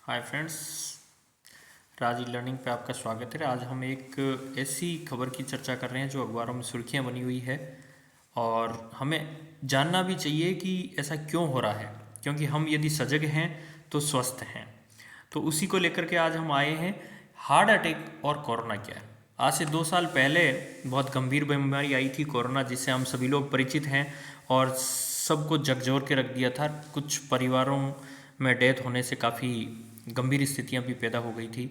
Hi friends, राज e learning पे आपका स्वागत है। आज हम एक ऐसी खबर की चर्चा कर रहे हैं जो अखबारों में सुर्खियां बनी हुई है और हमें जानना भी चाहिए कि ऐसा क्यों हो रहा है, क्योंकि हम यदि सजग हैं तो स्वस्थ हैं। तो उसी को लेकर के आज हम आए हैं। हार्ट अटैक और कोरोना क्या है। आज से 2 साल पहले बहुत गंभीर बीमारी आई थी कोरोना, जिससे हम सभी लोग परिचित हैं और सबको झकझोर के रख दिया था। कुछ परिवारों में डेथ होने से काफ़ी गंभीर स्थितियां भी पैदा हो गई थी।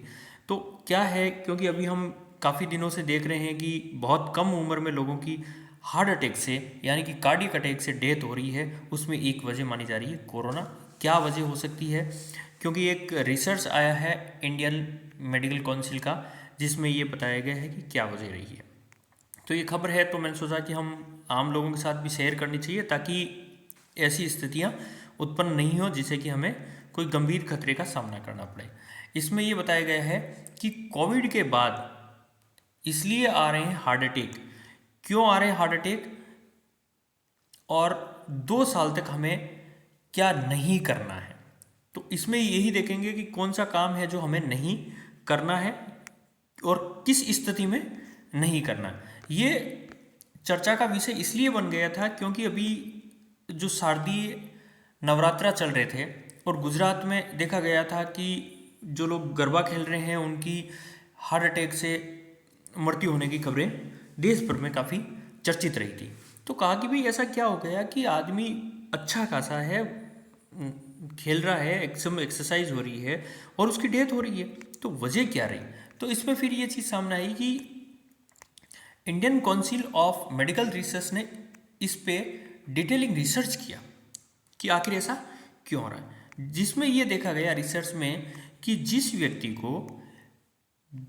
तो क्या है, क्योंकि अभी हम काफ़ी दिनों से देख रहे हैं कि बहुत कम उम्र में लोगों की हार्ट अटैक से यानी कि कार्डियक अटैक से डेथ हो रही है। उसमें एक वजह मानी जा रही है कोरोना। क्या वजह हो सकती है? क्योंकि एक रिसर्च आया है इंडियन मेडिकल काउंसिल का, जिसमें ये बताया गया है कि क्या वजह रही है। तो ये खबर है, तो मैंने सोचा कि हम आम लोगों के साथ भी शेयर करनी चाहिए ताकि ऐसी स्थितियां उत्पन्न नहीं हो जिससे कि हमें कोई गंभीर खतरे का सामना करना पड़े। इसमें ये बताया गया है कि कोविड के बाद इसलिए आ रहे हैं हार्ट अटैक। क्यों आ रहे हैं हार्ट अटैक और 2 साल तक हमें क्या नहीं करना है। तो इसमें यही देखेंगे कि कौन सा काम है जो हमें नहीं करना है और किस स्थिति में नहीं करना। ये चर्चा का विषय इसलिए बन गया था क्योंकि अभी जो शारदीय नवरात्रा चल रहे थे और गुजरात में देखा गया था कि जो लोग गरबा खेल रहे हैं उनकी हार्ट अटैक से मृत्यु होने की खबरें देश भर में काफ़ी चर्चित रही थी। तो कहा कि भाई ऐसा क्या हो गया कि आदमी अच्छा खासा है, खेल रहा है, एक्सरसाइज हो रही है और उसकी डेथ हो रही है, तो वजह क्या रही। तो इसमें फिर ये चीज़ सामने आई कि Indian council of medical research ने इस पे डिटेलिंग रिसर्च किया कि आखिर ऐसा क्यों हो रहा है। जिसमें यह देखा गया रिसर्च में कि जिस व्यक्ति को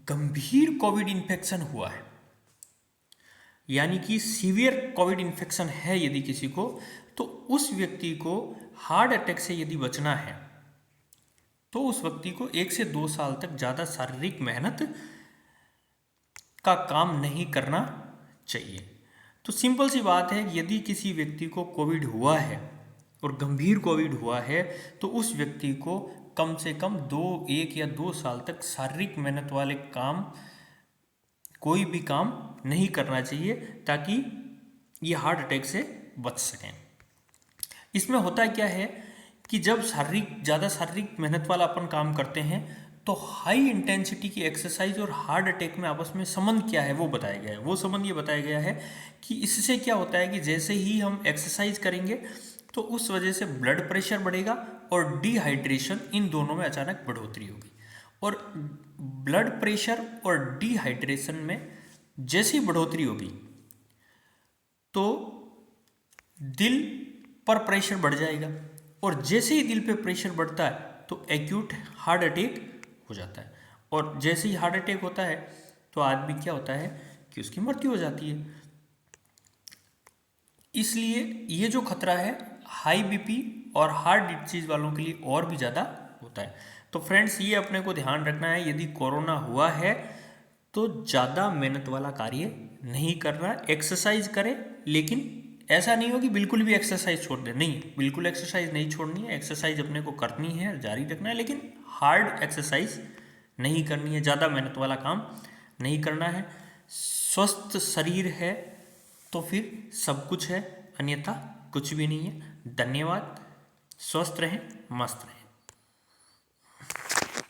गंभीर कोविड इन्फेक्शन हुआ है, यानी कि सीवियर कोविड इन्फेक्शन है यदि किसी को, तो उस व्यक्ति को हार्ट अटैक से यदि बचना है तो उस व्यक्ति को 1 से 2 साल तक ज़्यादा शारीरिक मेहनत का काम नहीं करना चाहिए। तो सिंपल सी बात है, यदि किसी व्यक्ति को कोविड हुआ है और गंभीर कोविड हुआ है तो उस व्यक्ति को कम से कम 1 या 2 साल तक शारीरिक मेहनत वाले काम, कोई भी काम नहीं करना चाहिए ताकि ये हार्ट अटैक से बच सकें। इसमें होता क्या है कि जब ज़्यादा शारीरिक मेहनत वाला अपन काम करते हैं तो हाई इंटेंसिटी की एक्सरसाइज और हार्ट अटैक में आपस में संबंध क्या है वो बताया गया है। वो संबंध ये बताया गया है कि इससे क्या होता है कि जैसे ही हम एक्सरसाइज करेंगे तो उस वजह से ब्लड प्रेशर बढ़ेगा और डिहाइड्रेशन, इन दोनों में अचानक बढ़ोतरी होगी। और ब्लड प्रेशर और डिहाइड्रेशन में जैसी बढ़ोतरी होगी तो दिल पर प्रेशर बढ़ जाएगा और जैसे ही दिल पे प्रेशर बढ़ता है तो एक्यूट हार्ट अटैक हो जाता है। और जैसे ही हार्ट अटैक होता है तो आदमी क्या होता है कि उसकी मृत्यु हो जाती है। इसलिए ये जो खतरा है हाई बीपी और हार्ट डिजीज वालों के लिए और भी ज़्यादा होता है। तो फ्रेंड्स, ये अपने को ध्यान रखना है, यदि कोरोना हुआ है तो ज़्यादा मेहनत वाला कार्य नहीं करना। एक्सरसाइज करें, लेकिन ऐसा नहीं हो कि बिल्कुल भी एक्सरसाइज छोड़ दें। नहीं, बिल्कुल एक्सरसाइज नहीं छोड़नी है। एक्सरसाइज अपने को करनी है, जारी रखना है, लेकिन हार्ड एक्सरसाइज नहीं करनी है, ज़्यादा मेहनत वाला काम नहीं करना है। स्वस्थ शरीर है तो फिर सब कुछ है, अन्यथा कुछ भी नहीं है। धन्यवाद। स्वस्थ रहें, मस्त रहें।